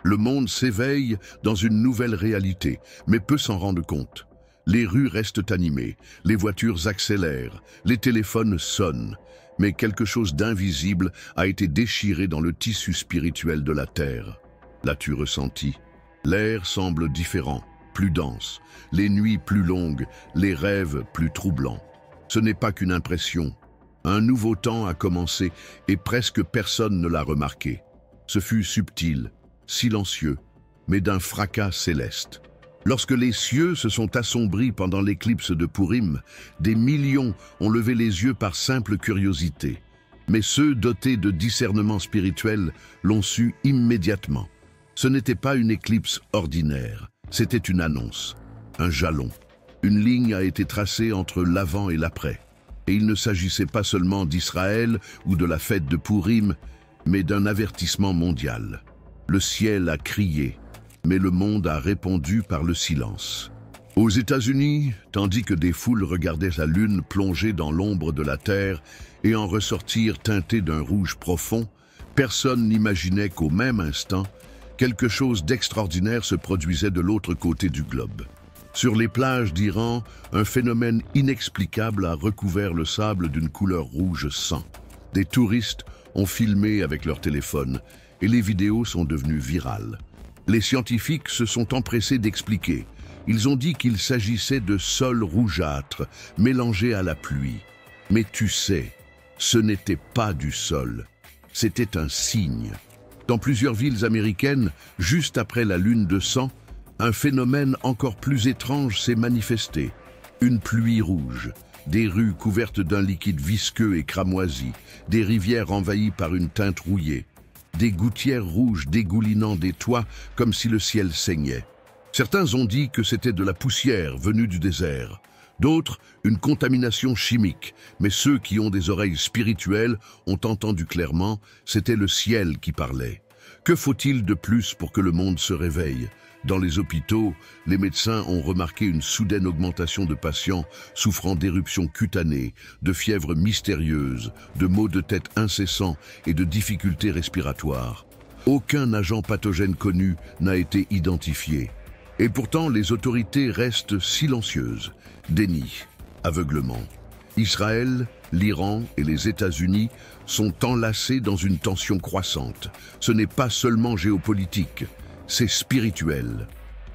Le monde s'éveille dans une nouvelle réalité, mais peut s'en rendre compte. Les rues restent animées, les voitures accélèrent, les téléphones sonnent, mais quelque chose d'invisible a été déchiré dans le tissu spirituel de la Terre. L'as-tu ressenti? L'air semble différent, plus dense, les nuits plus longues, les rêves plus troublants. Ce n'est pas qu'une impression. Un nouveau temps a commencé et presque personne ne l'a remarqué. Ce fut subtil, silencieux, mais d'un fracas céleste. Lorsque les cieux se sont assombris pendant l'éclipse de Purim, des millions ont levé les yeux par simple curiosité. Mais ceux dotés de discernement spirituel l'ont su immédiatement. Ce n'était pas une éclipse ordinaire, c'était une annonce, un jalon. Une ligne a été tracée entre l'avant et l'après. Et il ne s'agissait pas seulement d'Israël ou de la fête de Purim, mais d'un avertissement mondial. Le ciel a crié, mais le monde a répondu par le silence. Aux États-Unis, tandis que des foules regardaient la lune plonger dans l'ombre de la terre et en ressortir teintée d'un rouge profond, personne n'imaginait qu'au même instant, quelque chose d'extraordinaire se produisait de l'autre côté du globe. Sur les plages d'Iran, un phénomène inexplicable a recouvert le sable d'une couleur rouge sang. Des touristes ont filmé avec leur téléphone et les vidéos sont devenues virales. Les scientifiques se sont empressés d'expliquer. Ils ont dit qu'il s'agissait de sol rougeâtre mélangé à la pluie. Mais tu sais, ce n'était pas du sol, c'était un signe. Dans plusieurs villes américaines, juste après la lune de sang, un phénomène encore plus étrange s'est manifesté. Une pluie rouge, des rues couvertes d'un liquide visqueux et cramoisi, des rivières envahies par une teinte rouillée, des gouttières rouges dégoulinant des toits comme si le ciel saignait. Certains ont dit que c'était de la poussière venue du désert, d'autres une contamination chimique, mais ceux qui ont des oreilles spirituelles ont entendu clairement, c'était le ciel qui parlait. Que faut-il de plus pour que le monde se réveille? Dans les hôpitaux, les médecins ont remarqué une soudaine augmentation de patients souffrant d'éruptions cutanées, de fièvres mystérieuses, de maux de tête incessants et de difficultés respiratoires. Aucun agent pathogène connu n'a été identifié. Et pourtant, les autorités restent silencieuses. Déni, aveuglement. Israël, l'Iran et les États-Unis sont enlacés dans une tension croissante. Ce n'est pas seulement géopolitique, c'est spirituel.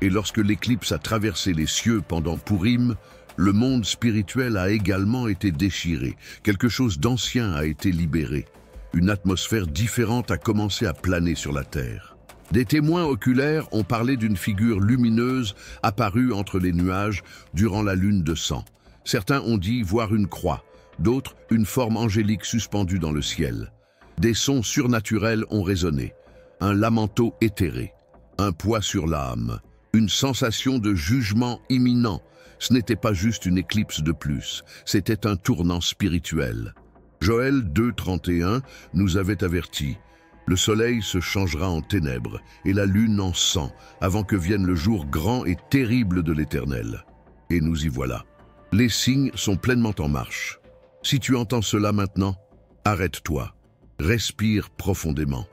Et lorsque l'éclipse a traversé les cieux pendant Purim, le monde spirituel a également été déchiré. Quelque chose d'ancien a été libéré. Une atmosphère différente a commencé à planer sur la terre. Des témoins oculaires ont parlé d'une figure lumineuse apparue entre les nuages durant la lune de sang. Certains ont dit voir une croix, d'autres une forme angélique suspendue dans le ciel. Des sons surnaturels ont résonné, un lamento éthéré, un poids sur l'âme, une sensation de jugement imminent. Ce n'était pas juste une éclipse de plus, c'était un tournant spirituel. Joël 2:31 nous avait avertis. Le soleil se changera en ténèbres et la lune en sang avant que vienne le jour grand et terrible de l'Éternel. Et nous y voilà. Les signes sont pleinement en marche. Si tu entends cela maintenant, arrête-toi, respire profondément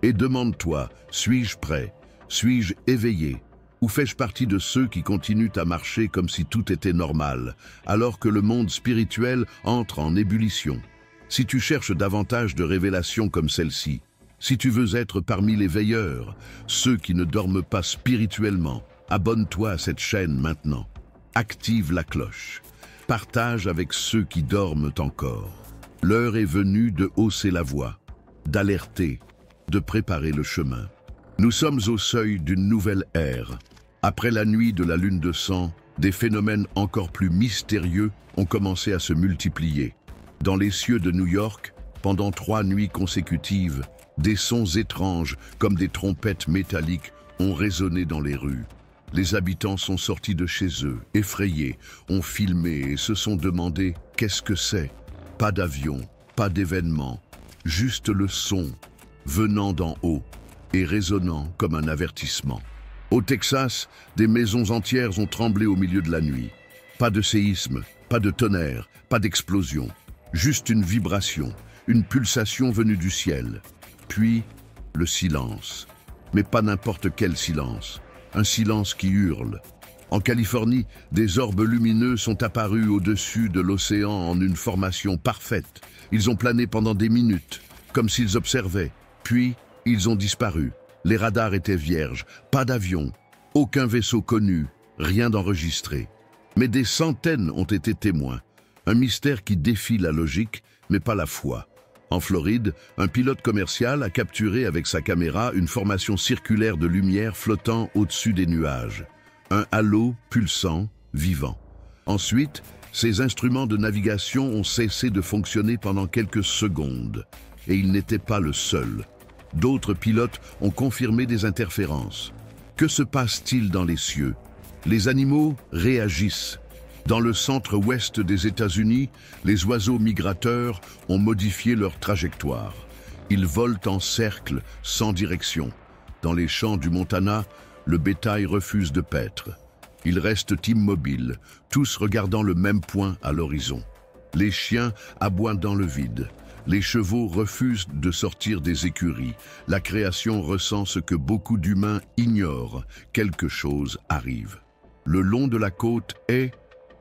et demande-toi, suis-je prêt? Suis-je éveillé? Ou fais-je partie de ceux qui continuent à marcher comme si tout était normal, alors que le monde spirituel entre en ébullition? Si tu cherches davantage de révélations comme celle-ci, si tu veux être parmi les veilleurs, ceux qui ne dorment pas spirituellement, abonne-toi à cette chaîne maintenant. Active la cloche. Partage avec ceux qui dorment encore. L'heure est venue de hausser la voix, d'alerter, de préparer le chemin. Nous sommes au seuil d'une nouvelle ère. Après la nuit de la lune de sang, des phénomènes encore plus mystérieux ont commencé à se multiplier. Dans les cieux de New York, pendant 3 nuits consécutives, des sons étranges, comme des trompettes métalliques, ont résonné dans les rues. Les habitants sont sortis de chez eux, effrayés, ont filmé et se sont demandé « qu'est-ce que c'est ?» Pas d'avion, pas d'événement, juste le son, venant d'en haut et résonnant comme un avertissement. Au Texas, des maisons entières ont tremblé au milieu de la nuit. Pas de séisme, pas de tonnerre, pas d'explosion, juste une vibration, une pulsation venue du ciel. Puis, le silence. Mais pas n'importe quel silence. Un silence qui hurle. En Californie, des orbes lumineux sont apparus au-dessus de l'océan en une formation parfaite. Ils ont plané pendant des minutes, comme s'ils observaient. Puis, ils ont disparu. Les radars étaient vierges, pas d'avion, aucun vaisseau connu, rien d'enregistré. Mais des centaines ont été témoins. Un mystère qui défie la logique, mais pas la foi. En Floride, un pilote commercial a capturé avec sa caméra une formation circulaire de lumière flottant au-dessus des nuages. Un halo pulsant, vivant. Ensuite, ces instruments de navigation ont cessé de fonctionner pendant quelques secondes. Et il n'était pas le seul. D'autres pilotes ont confirmé des interférences. Que se passe-t-il dans les cieux? Les animaux réagissent. Dans le centre-ouest des États-Unis, les oiseaux migrateurs ont modifié leur trajectoire. Ils volent en cercle, sans direction. Dans les champs du Montana, le bétail refuse de paître. Ils restent immobiles, tous regardant le même point à l'horizon. Les chiens aboient dans le vide. Les chevaux refusent de sortir des écuries. La création ressent ce que beaucoup d'humains ignorent. Quelque chose arrive. Le long de la côte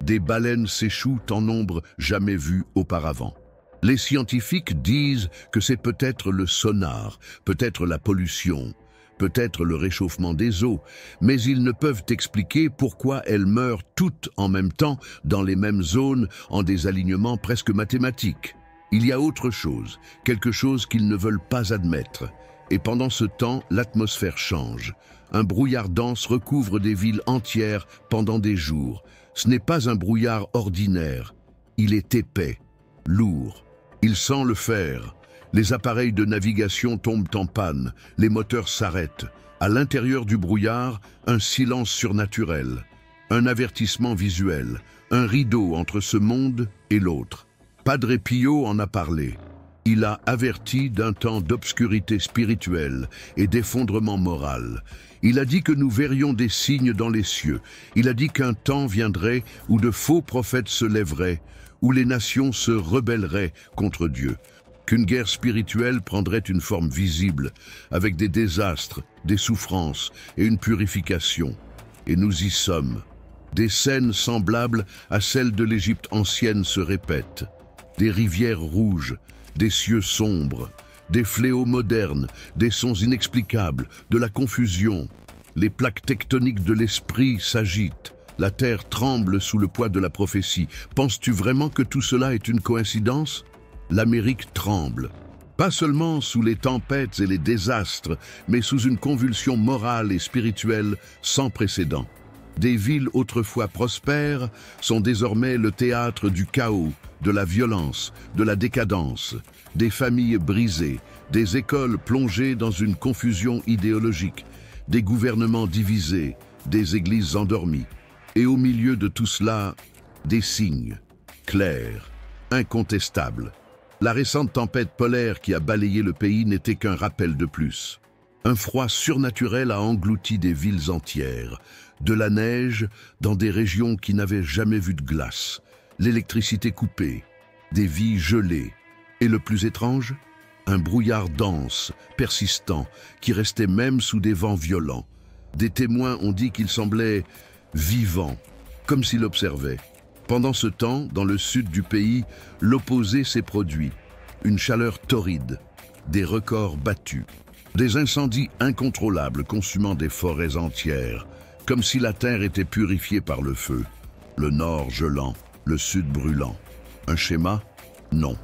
des baleines s'échouent en nombre jamais vu auparavant. Les scientifiques disent que c'est peut-être le sonar, peut-être la pollution, peut-être le réchauffement des eaux, mais ils ne peuvent expliquer pourquoi elles meurent toutes en même temps dans les mêmes zones en des alignements presque mathématiques. Il y a autre chose, quelque chose qu'ils ne veulent pas admettre. Et pendant ce temps, l'atmosphère change. Un brouillard dense recouvre des villes entières pendant des jours. Ce n'est pas un brouillard ordinaire. Il est épais, lourd. Il sent le fer. Les appareils de navigation tombent en panne, les moteurs s'arrêtent. À l'intérieur du brouillard, un silence surnaturel, un avertissement visuel, un rideau entre ce monde et l'autre. Padre Pio en a parlé. Il a averti d'un temps d'obscurité spirituelle et d'effondrement moral. Il a dit que nous verrions des signes dans les cieux. Il a dit qu'un temps viendrait où de faux prophètes se lèveraient, où les nations se rebelleraient contre Dieu. Qu'une guerre spirituelle prendrait une forme visible, avec des désastres, des souffrances et une purification. Et nous y sommes. Des scènes semblables à celles de l'Égypte ancienne se répètent. Des rivières rouges, des cieux sombres, des fléaux modernes, des sons inexplicables, de la confusion. Les plaques tectoniques de l'esprit s'agitent. La terre tremble sous le poids de la prophétie. Penses-tu vraiment que tout cela est une coïncidence ? L'Amérique tremble, pas seulement sous les tempêtes et les désastres, mais sous une convulsion morale et spirituelle sans précédent. Des villes autrefois prospères sont désormais le théâtre du chaos, de la violence, de la décadence, des familles brisées, des écoles plongées dans une confusion idéologique, des gouvernements divisés, des églises endormies. Et au milieu de tout cela, des signes, clairs, incontestables. La récente tempête polaire qui a balayé le pays n'était qu'un rappel de plus. Un froid surnaturel a englouti des villes entières, de la neige dans des régions qui n'avaient jamais vu de glace, l'électricité coupée, des vies gelées. Et le plus étrange, un brouillard dense, persistant, qui restait même sous des vents violents. Des témoins ont dit qu'il semblait vivant, comme s'il observait. Pendant ce temps, dans le sud du pays, l'opposé s'est produit. Une chaleur torride, des records battus, des incendies incontrôlables consumant des forêts entières, comme si la terre était purifiée par le feu. Le nord gelant, le sud brûlant. Un schéma? Non.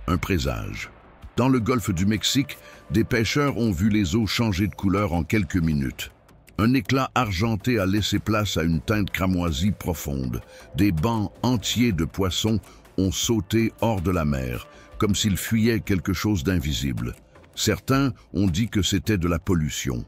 Un présage. Dans le golfe du Mexique, des pêcheurs ont vu les eaux changer de couleur en quelques minutes. Un éclat argenté a laissé place à une teinte cramoisie profonde. Des bancs entiers de poissons ont sauté hors de la mer, comme s'ils fuyaient quelque chose d'invisible. Certains ont dit que c'était de la pollution.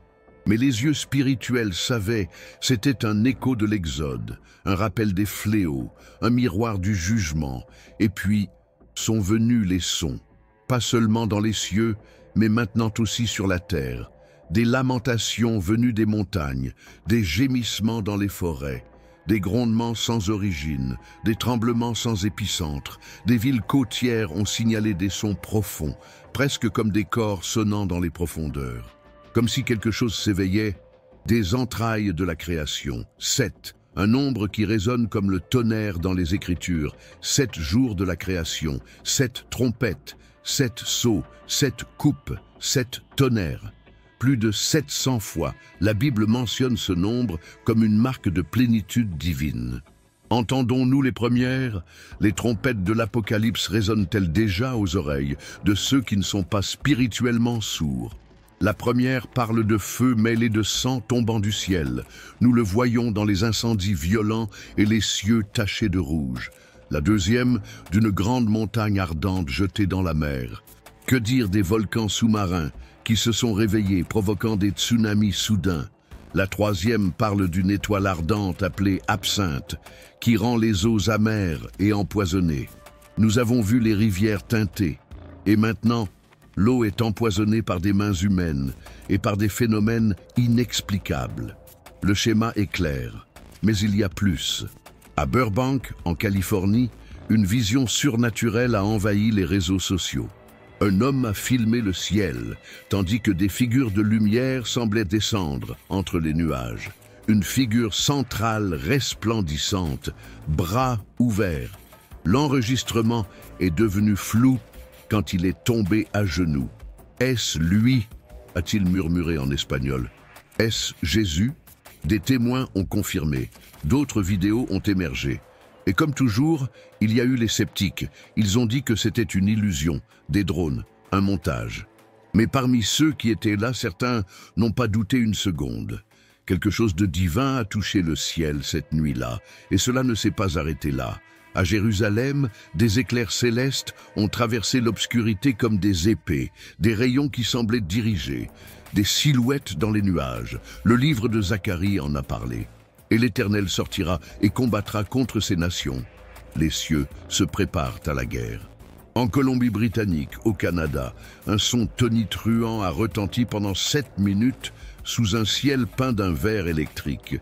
Mais les yeux spirituels savaient, c'était un écho de l'Exode, un rappel des fléaux, un miroir du jugement. Et puis, sont venus les sons, pas seulement dans les cieux, mais maintenant aussi sur la terre. Des lamentations venues des montagnes, des gémissements dans les forêts, des grondements sans origine, des tremblements sans épicentre. Des villes côtières ont signalé des sons profonds, presque comme des corps sonnant dans les profondeurs. comme si quelque chose s'éveillait des entrailles de la création. 7, un nombre qui résonne comme le tonnerre dans les Écritures. 7 jours de la création, 7 trompettes, 7 sceaux, 7 coupes, 7 tonnerres. Plus de 700 fois, la Bible mentionne ce nombre comme une marque de plénitude divine. Entendons-nous les premières? Les trompettes de l'Apocalypse résonnent-elles déjà aux oreilles de ceux qui ne sont pas spirituellement sourds? La première parle de feu mêlé de sang tombant du ciel. Nous le voyons dans les incendies violents et les cieux tachés de rouge. La deuxième, d'une grande montagne ardente jetée dans la mer. Que dire des volcans sous-marins qui se sont réveillés, provoquant des tsunamis soudains? La troisième parle d'une étoile ardente appelée absinthe, qui rend les eaux amères et empoisonnées. Nous avons vu les rivières teintées, et maintenant, l'eau est empoisonnée par des mains humaines et par des phénomènes inexplicables. Le schéma est clair, mais il y a plus. À Burbank, en Californie, une vision surnaturelle a envahi les réseaux sociaux. Un homme a filmé le ciel, tandis que des figures de lumière semblaient descendre entre les nuages. Une figure centrale resplendissante, bras ouverts. L'enregistrement est devenu flou quand il est tombé à genoux. « Est-ce lui ?» a-t-il murmuré en espagnol. « Est-ce Jésus ?» Des témoins ont confirmé. D'autres vidéos ont émergé. Et comme toujours, il y a eu les sceptiques. Ils ont dit que c'était une illusion, des drones, un montage. Mais parmi ceux qui étaient là, certains n'ont pas douté une seconde. Quelque chose de divin a touché le ciel cette nuit-là, et cela ne s'est pas arrêté là. À Jérusalem, des éclairs célestes ont traversé l'obscurité comme des épées, des rayons qui semblaient diriger, des silhouettes dans les nuages. Le livre de Zacharie en a parlé. Et l'Éternel sortira et combattra contre ces nations. Les cieux se préparent à la guerre. En Colombie-Britannique, au Canada, un son tonitruant a retenti pendant 7 minutes sous un ciel peint d'un vert électrique.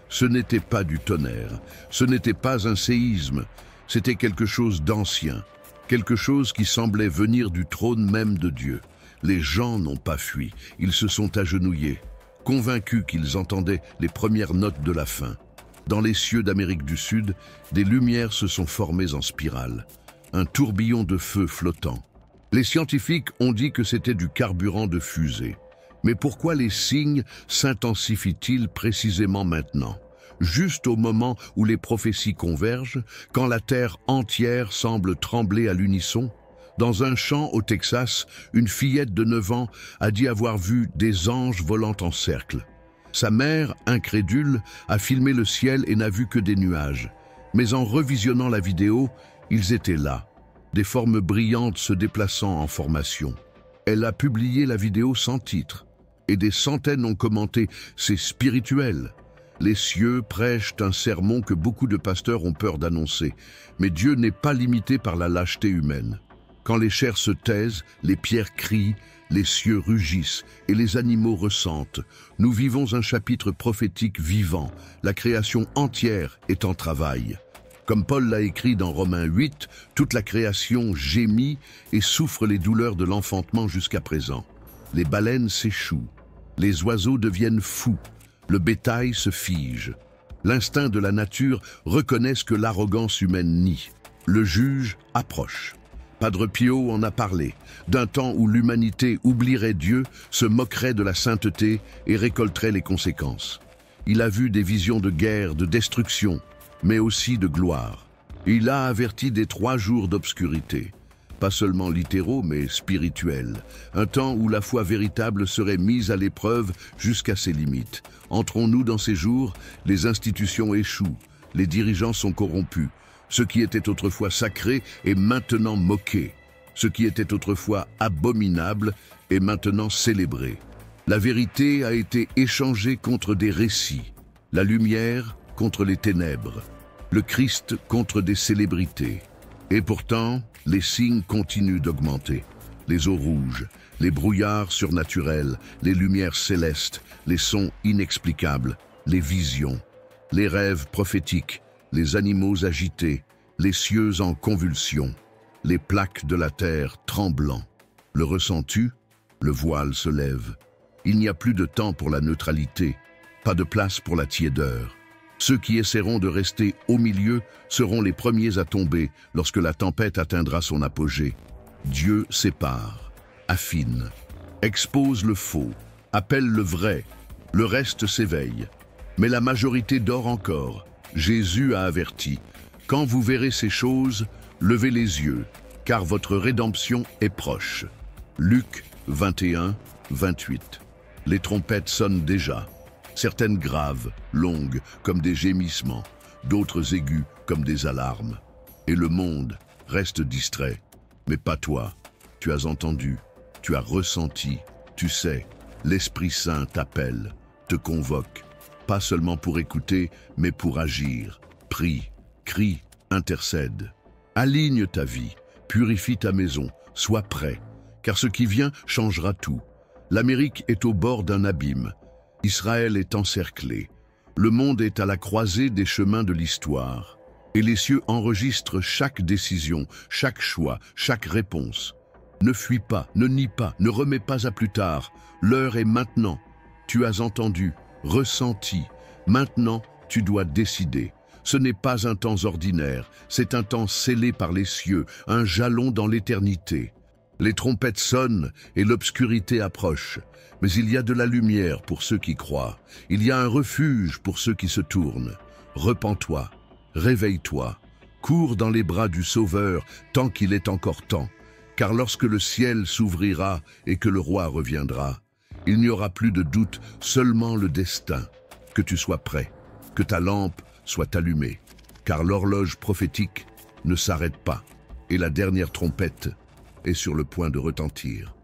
Ce n'était pas du tonnerre, ce n'était pas un séisme, c'était quelque chose d'ancien, quelque chose qui semblait venir du trône même de Dieu. Les gens n'ont pas fui, ils se sont agenouillés, convaincus qu'ils entendaient les premières notes de la fin. Dans les cieux d'Amérique du Sud, des lumières se sont formées en spirale, un tourbillon de feu flottant. Les scientifiques ont dit que c'était du carburant de fusée. Mais pourquoi les signes s'intensifient-ils précisément maintenant? Juste au moment où les prophéties convergent, quand la terre entière semble trembler à l'unisson? Dans un champ au Texas, une fillette de 9 ans a dit avoir vu des anges volant en cercle. Sa mère, incrédule, a filmé le ciel et n'a vu que des nuages. Mais en revisionnant la vidéo, ils étaient là, des formes brillantes se déplaçant en formation. Elle a publié la vidéo sans titre, et des centaines ont commenté « c'est spirituel ». Les cieux prêchent un sermon que beaucoup de pasteurs ont peur d'annoncer, mais Dieu n'est pas limité par la lâcheté humaine. Quand les chairs se taisent, les pierres crient, les cieux rugissent et les animaux ressentent. Nous vivons un chapitre prophétique vivant, la création entière est en travail. Comme Paul l'a écrit dans Romains 8, toute la création gémit et souffre les douleurs de l'enfantement jusqu'à présent. Les baleines s'échouent, les oiseaux deviennent fous, le bétail se fige. L'instinct de la nature reconnaît ce que l'arrogance humaine nie. Le juge approche. Padre Pio en a parlé, d'un temps où l'humanité oublierait Dieu, se moquerait de la sainteté et récolterait les conséquences. Il a vu des visions de guerre, de destruction, mais aussi de gloire. Il a averti des 3 jours d'obscurité, pas seulement littéraux, mais spirituels, un temps où la foi véritable serait mise à l'épreuve jusqu'à ses limites. Entrons-nous dans ces jours, les institutions échouent, les dirigeants sont corrompus, ce qui était autrefois sacré est maintenant moqué, ce qui était autrefois abominable est maintenant célébré. La vérité a été échangée contre des récits, la lumière contre les ténèbres, le Christ contre des célébrités. Et pourtant, les signes continuent d'augmenter. Les eaux rouges, les brouillards surnaturels, les lumières célestes, les sons inexplicables, les visions, les rêves prophétiques, les animaux agités, les cieux en convulsion, les plaques de la terre tremblant. Le ressens-tu? Le voile se lève. Il n'y a plus de temps pour la neutralité, pas de place pour la tiédeur. Ceux qui essaieront de rester au milieu seront les premiers à tomber lorsque la tempête atteindra son apogée. Dieu sépare, affine, expose le faux, appelle le vrai, le reste s'éveille. Mais la majorité dort encore. Jésus a averti, « Quand vous verrez ces choses, levez les yeux, car votre rédemption est proche. » Luc 21, 28. Les trompettes sonnent déjà. Certaines graves, longues, comme des gémissements, d'autres aiguës, comme des alarmes. Et le monde reste distrait. Mais pas toi. Tu as entendu, tu as ressenti, tu sais, l'Esprit Saint t'appelle, te convoque, pas seulement pour écouter, mais pour agir. Prie, crie, intercède. Aligne ta vie, purifie ta maison, sois prêt, car ce qui vient changera tout. L'Amérique est au bord d'un abîme. Israël est encerclé. Le monde est à la croisée des chemins de l'histoire. Et les cieux enregistrent chaque décision, chaque choix, chaque réponse. Ne fuis pas, ne nie pas, ne remets pas à plus tard. L'heure est maintenant. Tu as entendu, ressenti. Maintenant, tu dois décider. Ce n'est pas un temps ordinaire, c'est un temps scellé par les cieux, un jalon dans l'éternité. Les trompettes sonnent et l'obscurité approche. Mais il y a de la lumière pour ceux qui croient. Il y a un refuge pour ceux qui se tournent. Repens-toi, réveille-toi, cours dans les bras du Sauveur tant qu'il est encore temps. Car lorsque le ciel s'ouvrira et que le roi reviendra, il n'y aura plus de doute, seulement le destin. Que tu sois prêt, que ta lampe soit allumée, car l'horloge prophétique ne s'arrête pas et la dernière trompette est sur le point de retentir.